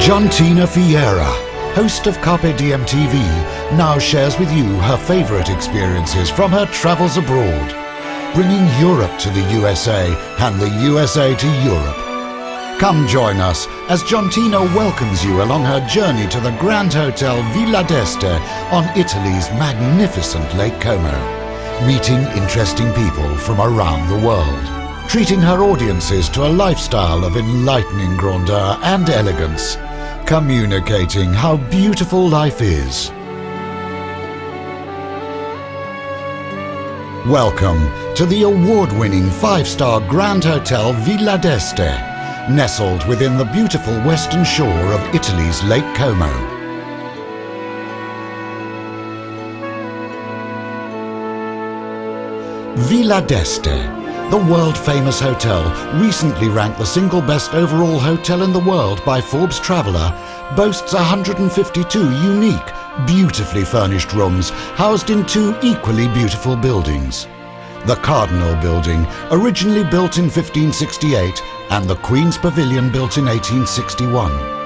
Jantiena Fieyra, host of Carpe Diem TV, now shares with you her favorite experiences from her travels abroad, bringing Europe to the USA and the USA to Europe. Come join us as Jantiena welcomes you along her journey to the Grand Hotel Villa d'Este on Italy's magnificent Lake Como, meeting interesting people from around the world, treating her audiences to a lifestyle of enlightening grandeur and elegance, communicating how beautiful life is. Welcome to the award-winning 5-star Grand Hotel Villa d'Este, nestled within the beautiful western shore of Italy's Lake Como. Villa d'Este, the world-famous hotel, recently ranked the single best overall hotel in the world by Forbes Traveler, boasts 152 unique, beautifully furnished rooms housed in 2 equally beautiful buildings. The Cardinal Building, originally built in 1568, and the Queen's Pavilion, built in 1861.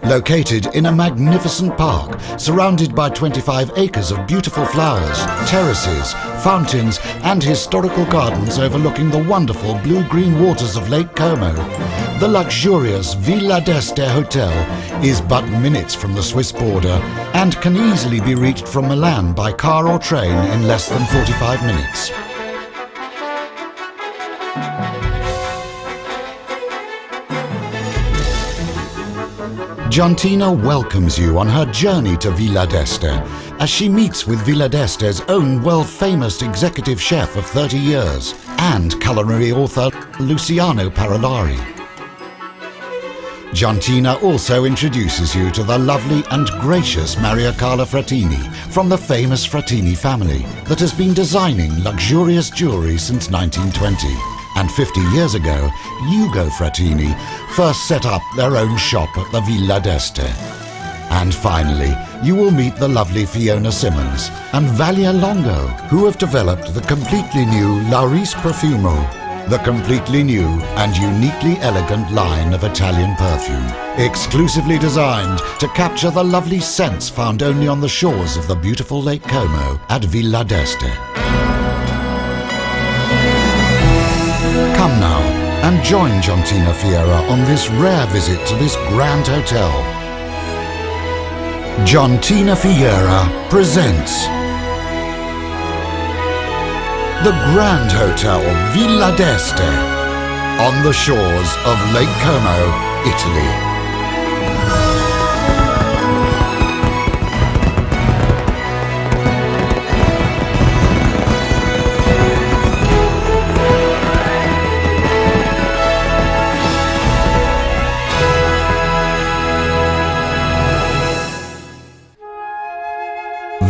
Located in a magnificent park, surrounded by 25 acres of beautiful flowers, terraces, fountains and historical gardens overlooking the wonderful blue-green waters of Lake Como, the luxurious Villa d'Este Hotel is but minutes from the Swiss border and can easily be reached from Milan by car or train in less than 45 minutes. Jantiena welcomes you on her journey to Villa d'Este as she meets with Villa d'Este's own world-famous executive chef of 30 years and culinary author Luciano Parolari. Jantiena also introduces you to the lovely and gracious Maria Carla Frattini from the famous Frattini family that has been designing luxurious jewellery since 1920. And 50 years ago, Ugo Frattini first set up their own shop at the Villa d'Este. And finally, you will meet the lovely Fiona Simmons and Valia Longo, who have developed the completely new Lauris Profumo, the completely new and uniquely elegant line of Italian perfume, exclusively designed to capture the lovely scents found only on the shores of the beautiful Lake Como at Villa d'Este. Come now and join Jantiena Fieyra on this rare visit to this grand hotel. Jantiena Fieyra presents the Grand Hotel Villa d'Este on the shores of Lake Como, Italy.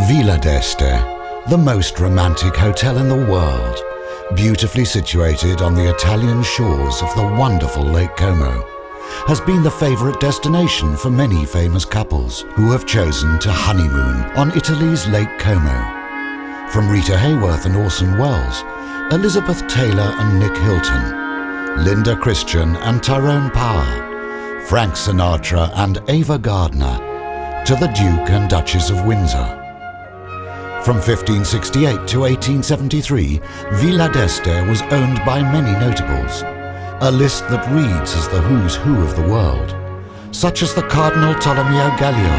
Villa d'Este, the most romantic hotel in the world, beautifully situated on the Italian shores of the wonderful Lake Como, has been the favourite destination for many famous couples who have chosen to honeymoon on Italy's Lake Como. From Rita Hayworth and Orson Welles, Elizabeth Taylor and Nick Hilton, Linda Christian and Tyrone Power, Frank Sinatra and Ava Gardner, to the Duke and Duchess of Windsor. From 1568 to 1873, Villa d'Este was owned by many notables, a list that reads as the who's who of the world, such as the Cardinal Tolomeo Gallio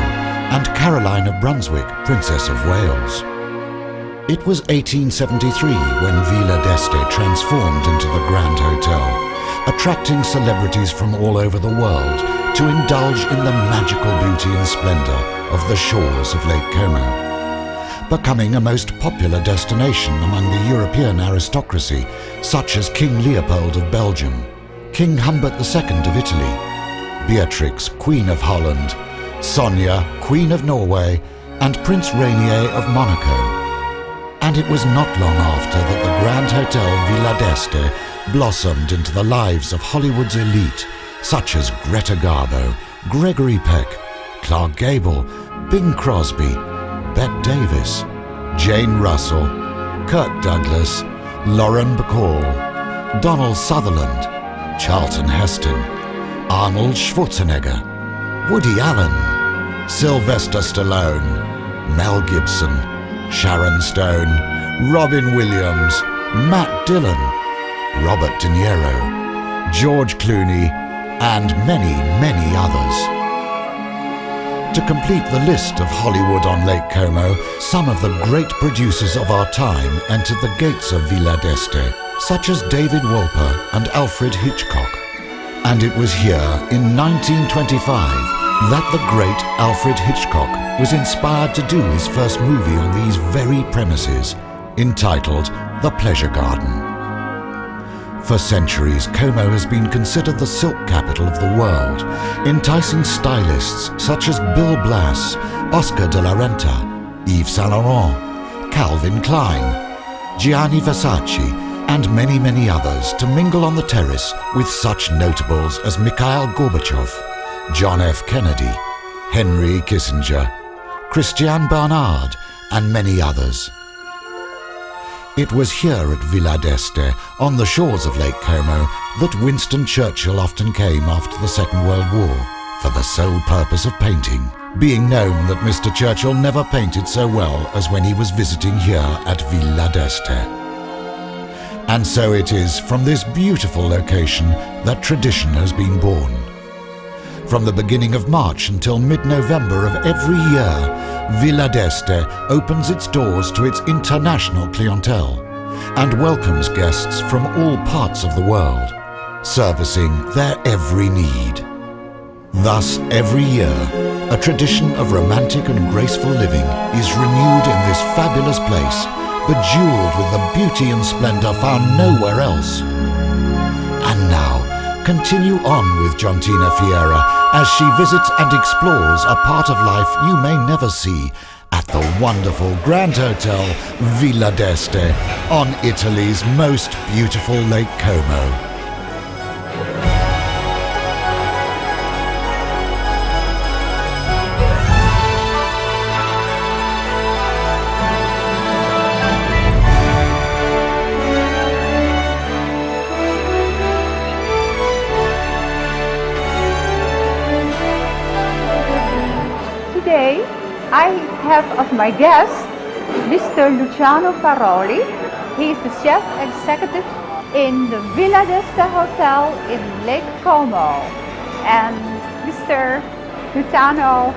and Caroline of Brunswick, Princess of Wales. It was 1873 when Villa d'Este transformed into the Grand Hotel, attracting celebrities from all over the world to indulge in the magical beauty and splendour of the shores of Lake Como, becoming a most popular destination among the European aristocracy, such as King Leopold of Belgium, King Humbert II of Italy, Beatrix, Queen of Holland, Sonia, Queen of Norway, and Prince Rainier of Monaco. And it was not long after that the Grand Hotel Villa d'Este blossomed into the lives of Hollywood's elite, such as Greta Garbo, Gregory Peck, Clark Gable, Bing Crosby, Bette Davis, Jane Russell, Kirk Douglas, Lauren Bacall, Donald Sutherland, Charlton Heston, Arnold Schwarzenegger, Woody Allen, Sylvester Stallone, Mel Gibson, Sharon Stone, Robin Williams, Matt Dillon, Robert De Niro, George Clooney, and many, many others. To complete the list of Hollywood on Lake Como, some of the great producers of our time entered the gates of Villa d'Este, such as David Wolper and Alfred Hitchcock. And it was here in 1925 that the great Alfred Hitchcock was inspired to do his first movie on these very premises, entitled The Pleasure Garden. For centuries, Como has been considered the silk capital of the world, enticing stylists such as Bill Blass, Oscar de la Renta, Yves Saint Laurent, Calvin Klein, Gianni Versace, and many, many others to mingle on the terrace with such notables as Mikhail Gorbachev, John F. Kennedy, Henry Kissinger, Christian Barnard, and many others. It was here at Villa d'Este, on the shores of Lake Como, that Winston Churchill often came after the Second World War, for the sole purpose of painting, being known that Mr. Churchill never painted so well as when he was visiting here at Villa d'Este. And so it is from this beautiful location that tradition has been born. From the beginning of March until mid-November of every year, Villa d'Este opens its doors to its international clientele and welcomes guests from all parts of the world, servicing their every need. Thus, every year, a tradition of romantic and graceful living is renewed in this fabulous place, bejeweled with the beauty and splendor found nowhere else. And now, continue on with Jantiena Fieyra as she visits and explores a part of life you may never see at the wonderful Grand Hotel Villa d'Este on Italy's most beautiful Lake Como. Today, I have as my guest Mr. Luciano Paroli. He is the chef executive in the Villa d'Este Hotel in Lake Como. And Mr. Luciano,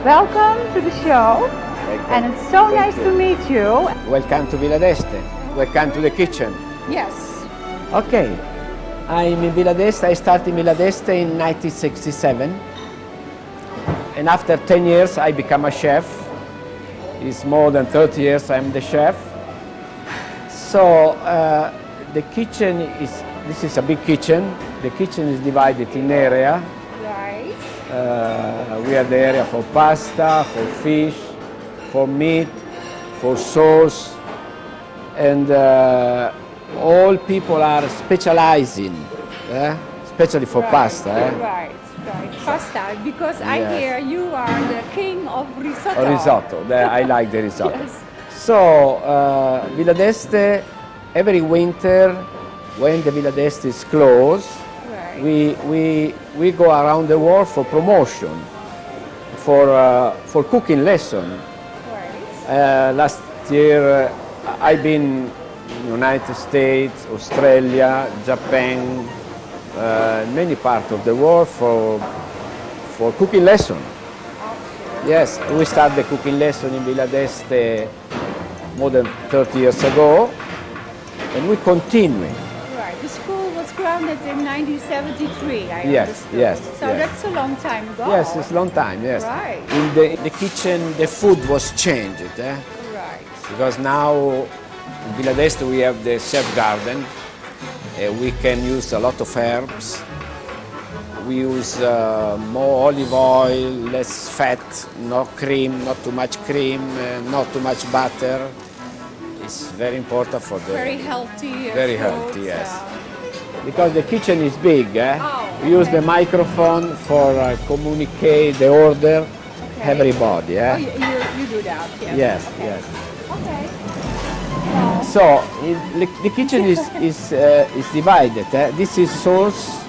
welcome to the show. Welcome. And it's so nice to meet you. Welcome to Villa d'Este. Welcome to the kitchen. Yes. Okay, I'm in Villa d'Este. I started in Villa d'Este in 1967. And after 10 years, I become a chef. It's more than 30 years I'm the chef. So the kitchen this is a big kitchen. The kitchen is divided in area. Right. We have the area for pasta, for fish, for meat, for sauce. And all people are specializing, especially for pasta. Right. Pasta, because I Yes. hear you are the king of risotto. Risotto, I like the risotto. Yes. So, Villa d'Este, every winter, when the Villa d'Este is closed, Right. we go around the world for promotion, for cooking lesson. Right. Last year, I've been in United States, Australia, Japan, many parts of the world for cooking lesson. Yes, we started the cooking lesson in Villa d'Este more than 30 years ago, and we continue. Right. The school was grounded in 1973. I Yes, understood. yes, So yes. that's a long time ago. Yes, it's a long time. Yes. Right. In the kitchen, the food was changed, Right. because now in Villa d'Este we have the chef garden. We can use a lot of herbs. We use more olive oil, less fat, no cream, not too much cream, not too much butter. It's very important for the... Very healthy. Very food, healthy, yes. Because the kitchen is big, Oh, We use the microphone for communicate the order, everybody. Oh, you do that? Yes, Okay. yes. Okay. So the kitchen is divided. This is sauce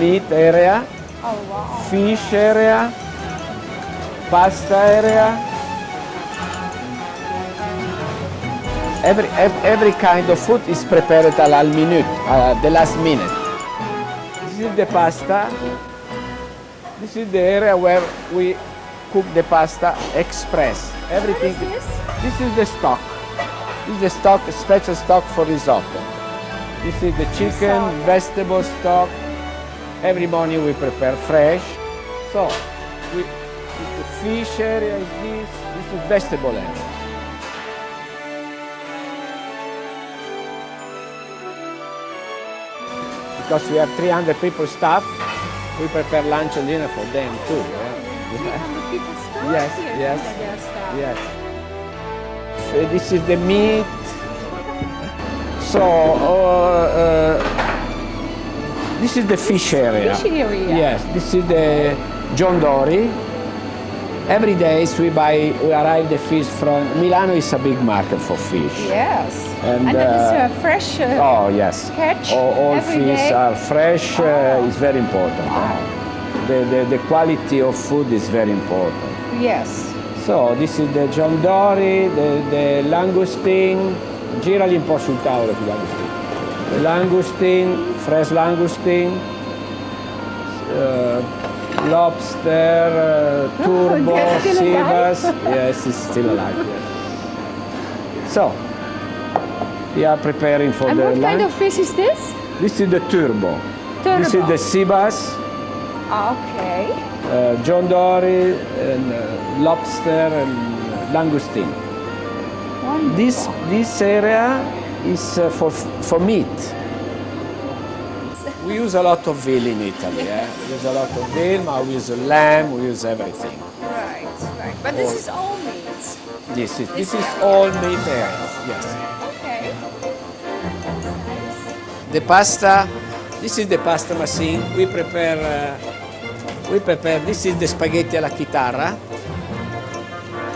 meat area, Oh, wow. fish area, pasta area. Every kind of food is prepared al minute, the last minute. This is the pasta. This is the area where we cook the pasta express. Everything. What is this? This is the stock. This is the stock, special stock for risotto. This is the chicken, vegetable stock. Every morning we prepare fresh. So, the fish area is this. This is vegetable area. Because we have 300 people staff, we prepare lunch and dinner for them too. 300 people staff Yes, here in yes, Villa D'Este. yes. So this is the meat. So this is the fish area. Fish area. Yes, this is the John Dory. Every day we arrive the fish from Milano. Is a big market for fish. Yes. And, And that is fresh Oh yes. catch All every fish day? are fresh. Is very important. The quality of food is very important. Yes. So this is the John Dory, the langoustine. Girali un po' sul tavolo più langoustine. The langoustine, fresh langoustine, lobster, turbo, they're still alive? sivas. Yes, it's still alive. Yes. So we are preparing for And the what kind lunch. of fish is this? This is the turbo. This is Turbo. the sibas. Okay. John Dory, and, lobster and langoustine. Wonderful. This area is for meat. We use a lot of veal in Italy. We use a lot of veal, we use lamb, we use everything. Right, right. But this is all meat. This is all meat areas. Yes. Okay. The pasta. This is the pasta machine. We prepare. This is the spaghetti alla chitarra.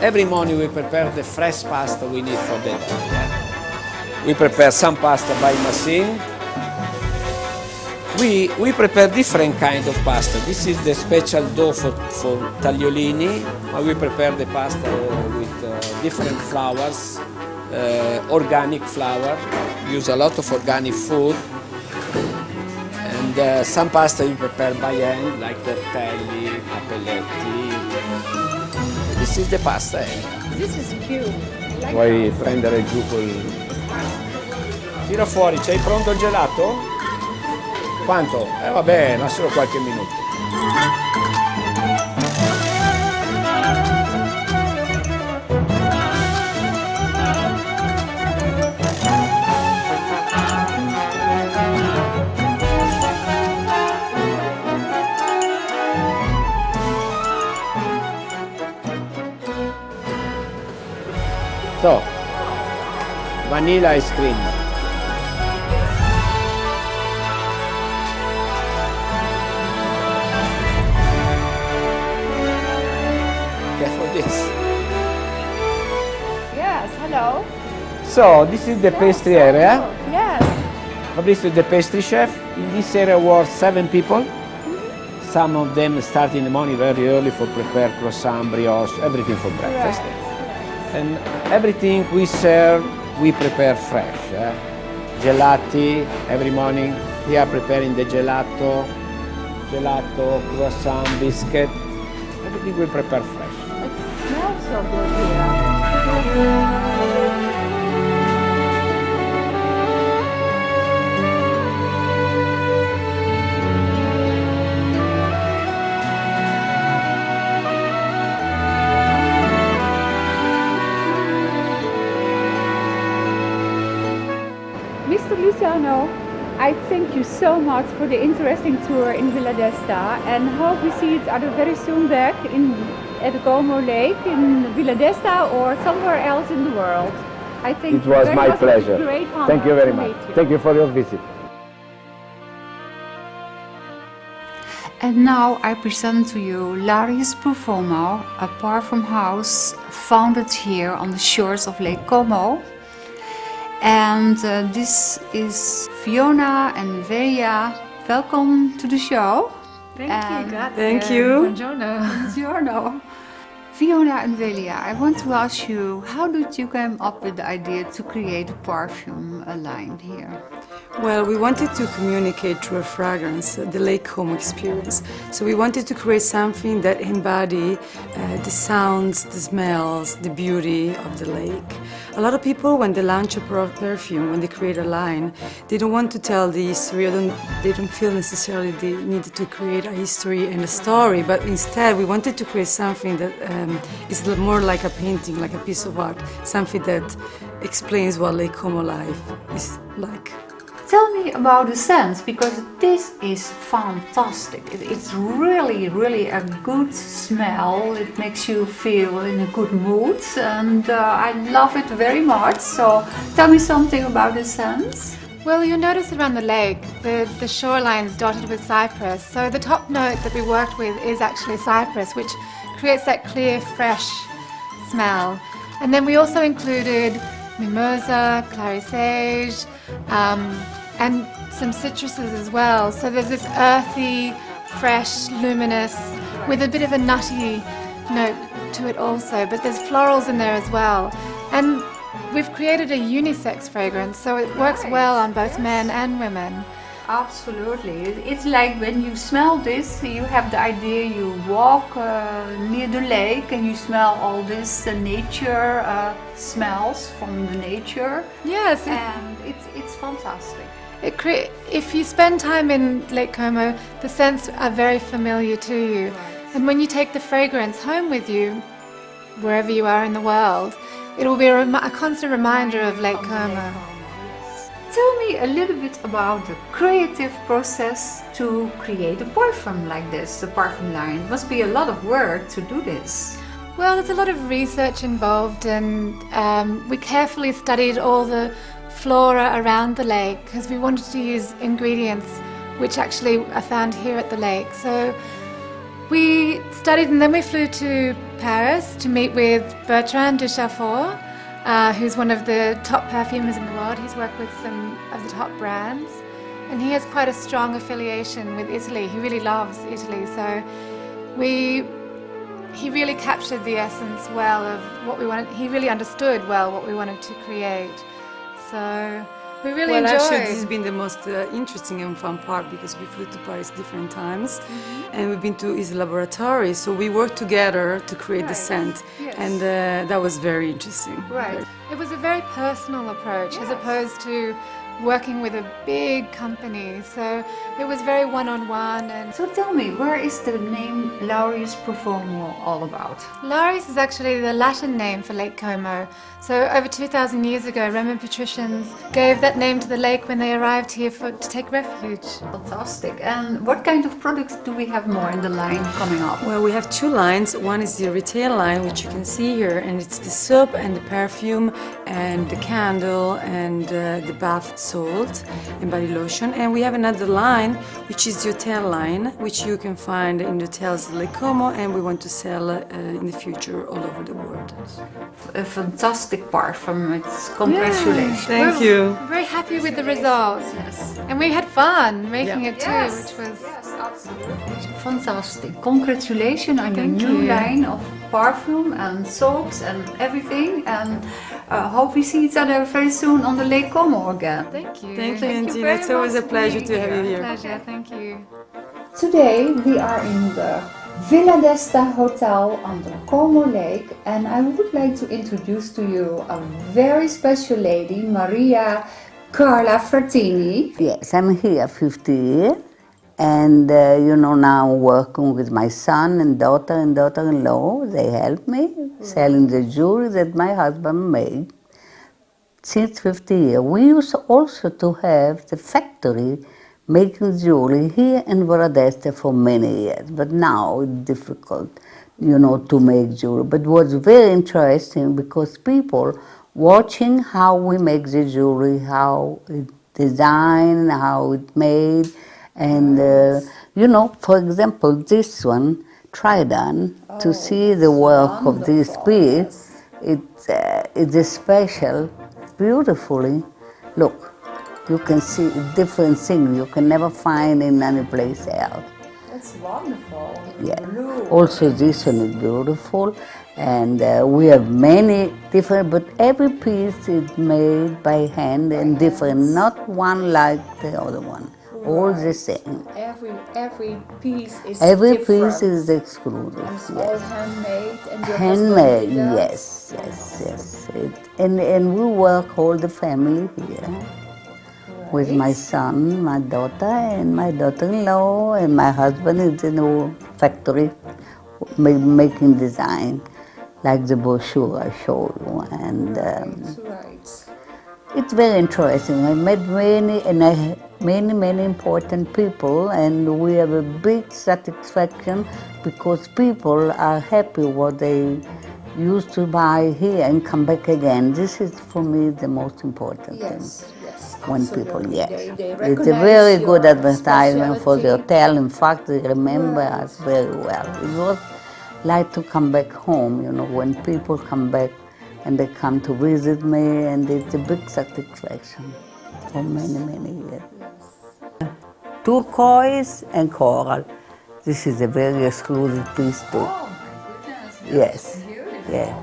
Every morning we prepare the fresh pasta we need for dinner. We prepare some pasta by machine. We prepare different kind of pasta. This is the special dough for tagliolini. We prepare the pasta with different flours, organic flour. We use a lot of organic food. And some pasta we prepare by hand, like tortelli, capelletti. This is the pasta. This is cute. Like Vuoi prendere giù col... Tira fuori, c'hai pronto il gelato? Quanto? Vabbè, ma solo qualche minuto. So, vanilla ice cream. Careful this. Yes, hello. So, this is the pastry area. Yes. This is the pastry chef. In this area work 7 people. Some of them start in the morning very early for prepare croissant, brioche, everything for breakfast. Right. And everything we serve, we prepare fresh. Gelati every morning. We are preparing the gelato, croissant, biscuit. Everything we prepare fresh. It smells so good here. Mr. Luciano, I thank you so much for the interesting tour in Villa D'Este and hope we see each other very soon back at the Como Lake in Villa D'Este or somewhere else in the world. I think It was my pleasure. Great honor Thank you very to much. meet you. Thank you for your visit. And now I present to you Lari's Profumo, a parfum house founded here on the shores of Lake Como. And this is Fiona and Veja. Welcome to the show. Thank you, grazie. Thank you. Buongiorno. Buongiorno. Fiona and Veja, I want to ask you, how did you come up with the idea to create a perfume line here? Well, we wanted to communicate through a fragrance, the Lake Como experience. So we wanted to create something that embody the sounds, the smells, the beauty of the lake. A lot of people, when they launch a perfume, when they create a line, they don't want to tell the history, or they don't feel necessarily they needed to create a history and a story, but instead we wanted to create something that is more like a painting, like a piece of art, something that explains what Lake Como life is like. Tell me about the scent, because this is fantastic. It's really, really a good smell. It makes you feel in a good mood, and I love it very much. So tell me something about the scents. Well, you'll notice around the lake, the shoreline's dotted with cypress. So the top note that we worked with is actually cypress, which creates that clear, fresh smell. And then we also included mimosa, clary sage, and some citruses as well. So there's this earthy, fresh, luminous, with a bit of a nutty note to it also, but there's florals in there as well. And we've created a unisex fragrance, so it works well on both men and women. Absolutely. It's like when you smell this, you have the idea you walk near the lake and you smell all this nature smells from the nature. Yes, And it's fantastic. if you spend time in Lake Como, the scents are very familiar to you. Right. And when you take the fragrance home with you, wherever you are in the world, it will be a constant reminder of Lake Como. Tell me a little bit about the creative process to create a parfum like this, the parfum line. It must be a lot of work to do this. Well, there's a lot of research involved, and we carefully studied all the flora around the lake because we wanted to use ingredients which actually are found here at the lake. So we studied, and then we flew to Paris to meet with Bertrand de Chaffour, who's one of the top perfumers in the world. He's worked with some of the top brands, and he has quite a strong affiliation with Italy. He really loves Italy, so he really captured the essence well of what we wanted. He really understood well what we wanted to create. So we really enjoyed. Actually, this has been the most interesting and fun part because we flew to Paris different times, and we've been to his laboratory. So we worked together to create the scent, Yes. and that was very interesting. Right. It was a very personal approach as opposed to working with a big company. So it was very one-on-one. And So tell me, where is the name Lari's Profumo all about? Laris is actually the Latin name for Lake Como. So over 2,000 years ago, Roman patricians gave that name to the lake when they arrived here to take refuge. Fantastic. And what kind of products do we have more in the line coming up? Well, we have two lines. One is the retail line, which you can see here, and it's the soap and the perfume and the candle and the bath salt and body lotion. And we have another line, which is the hotel line, which you can find in the hotels in Lake Como, and we want to sell in the future all over the world. A fantastic parfum. It's congratulations. Thank you. We're very happy with the result. And we had fun making it too, Yes. which was absolutely. Fantastic. Congratulations on your Thank new you. line of perfume and soaps and everything. And hope we see each other very soon on the Lake Como again. Thank you. Thank you, you Jantiena. very It's always a much for pleasure being to have you here. here. Pleasure, thank you. Today we are in the Villa d'Esta Hotel on the Como Lake, and I would like to introduce to you a very special lady, Maria Carla Frattini. Yes, I'm here 50 years, and now working with my son and daughter-in-law. They help me selling the jewelry that my husband made since 50 years. We used also to have the factory making jewelry here in Villa d'Esta for many years, but now it's difficult, to make jewelry. But what's very interesting, because people watching how we make the jewelry, how it designed, how it made, And, you know, for example, this one, Trident, to see the work of this piece, it's a special, beautifully. Look, you can see different things you can never find in any place else. That's wonderful. Yeah. Blue. Also, this one is beautiful, and we have many different, but every piece is made by hand and different, not one like the other one, all the same. Every piece is Every different. piece is exclusive. And it's Yes. all handmade. And your Handmade, husband did that? yes. And we work all the family here. With my son, my daughter, and my daughter-in-law, and my husband is in a factory making design, like the brochure I showed you. And Right. it's very interesting. I met many important people, and we have a big satisfaction because people are happy what they used to buy here and come back again. This is for me the most important thing. Yes. When Absolutely. people, yes. They It's a recognize very good your advertisement for the specialty. hotel. In fact, they remember us very well. It was like to come back home, you know, when people come back and they come to visit me, and it's a big satisfaction for many years. Turquoise and coral. This is a very exclusive piece too. Oh my goodness. Yes, Beautiful. yeah.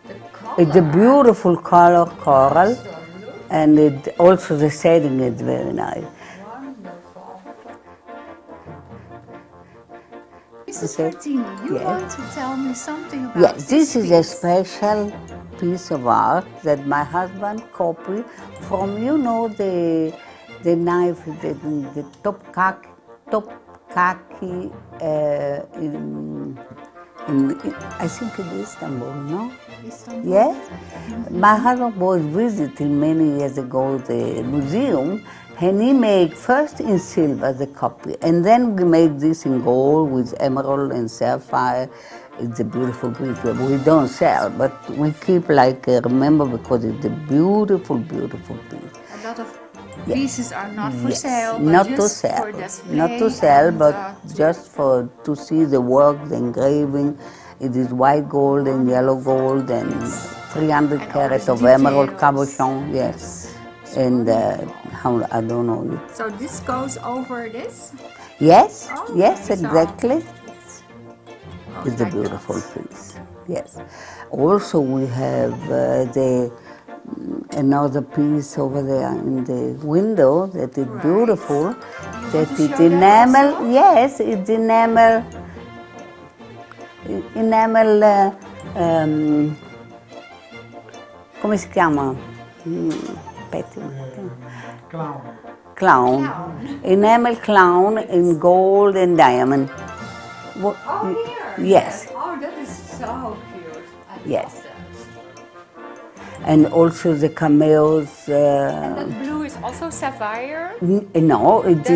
The color. It's a beautiful color coral, and it also the setting is very nice. Wonderful. Mrs. Mrs. Frattini, you Yes. want to tell me something about Yes, this is a piece? special piece of art that my husband copied from, you know, the knife, the top khaki in I think in Istanbul, no? Istanbul? Yes. My husband was visiting many years ago the museum, and he made first in silver the copy, and then we made this in gold with emerald and sapphire. It's a beautiful piece. We don't sell, but we keep like remember because it's a beautiful piece. A lot of pieces are not for Yes, sale, but not just to sell, for display. not to sell, and, but just for to see the work, the engraving. It is white gold and yellow gold and 300 And all carats these of emerald details. cabochon, yes. And how I don't know. So this goes over this? Yes, Oh, yes, okay, so exactly. It's a like beautiful that. piece. Yes. Also, we have another piece over there in the window that is Right. beautiful. That to is show that enamel. also? Yes, it's enamel. Enamel. Come si chiama? Aspetti un attimo. Clown. Enamel clown in gold and diamond. Oh, here? Yes. Oh, that is so cute. I Yes. love that. And also the cameos. And that blue is also sapphire? No, it's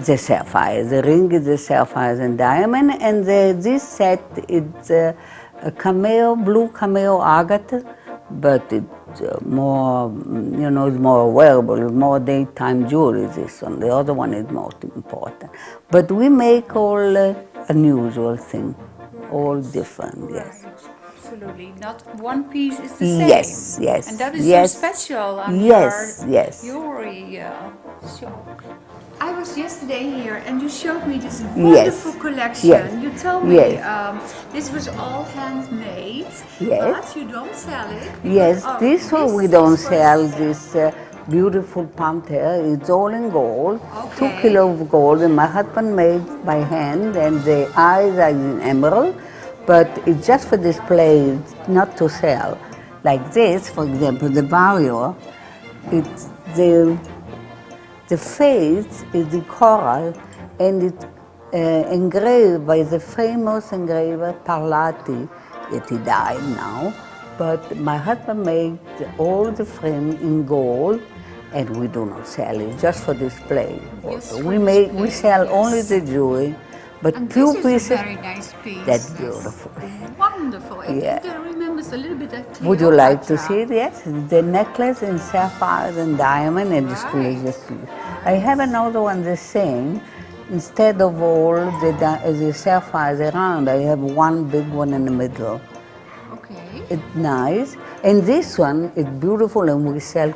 the sapphire. The ring is the sapphires and diamond, and this set is a cameo, blue cameo agate, but it's more, you know, it's more wearable, it's more daytime jewelry. This one, the other one is most important. But we make all unusual thing, all different. Yes. Absolutely. Not one piece is the same. Yes, yes. And that is yes. so special on Yes, your yes. jewelry shop. I was yesterday here and you showed me this wonderful collection. Yes. You told me Yes. this was all handmade, Yes. but you don't sell it. Yes, because- this one we this don't is for sell, sale. this beautiful panther. It's all in gold, Okay. 2 kilos of gold, and my husband made by hand, and the eyes are in emerald, but it's just for display, it's not to sell. Like this, for example, the barrier, it's the face is the coral, and it's engraved by the famous engraver Parlati, that he died now. But my husband made all the frame in gold, and we do not sell it, just for display. Just we for we display, sell yes. only the jewelry, but And few this is pieces. a very nice piece. That's beautiful. Wonderful. Yeah. I remember us a little bit of Cleopatra. Would you like to see it? Yes. The necklace in sapphires and diamond and this gorgeous piece. I have another one the same. Instead of all the sapphires around, I have one big one in the middle. Okay. It's nice. And this one is beautiful and we sell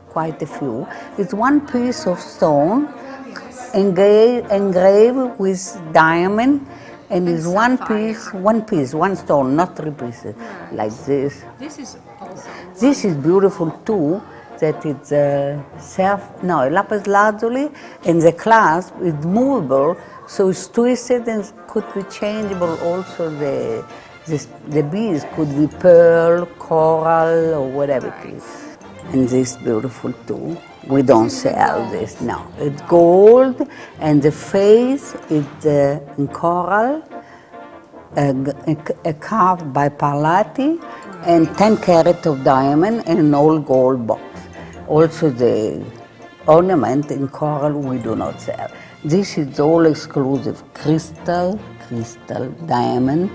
quite a few. It's one piece of stone engraved with diamond and it's one stone, not three pieces, like this. This is also. This is beautiful too, that it's lapis lazuli, and the clasp is movable, so it's twisted and could be changeable also. The beads could be pearl, coral, or whatever it is. And this is beautiful too. We don't sell this, no. It's gold, and the face is in coral, carved by Parlati, and 10 carat of diamond, and an all gold box. Also the ornament in coral we do not sell. This is all exclusive, crystal, diamond,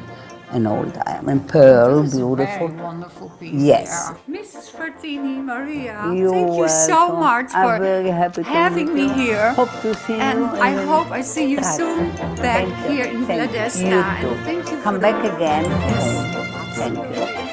and all diamond, pearl, beautiful. Very wonderful piece. Yes. Here. Mrs. Fertini, Maria, You're thank you so welcome. much I'm for very happy to having meet me you. here. Hope to see and you. I hope I see you soon back Thank you. here in Thank Villa you. d'Este. You And too. thank you Come for back the- again. Yes. Thank you.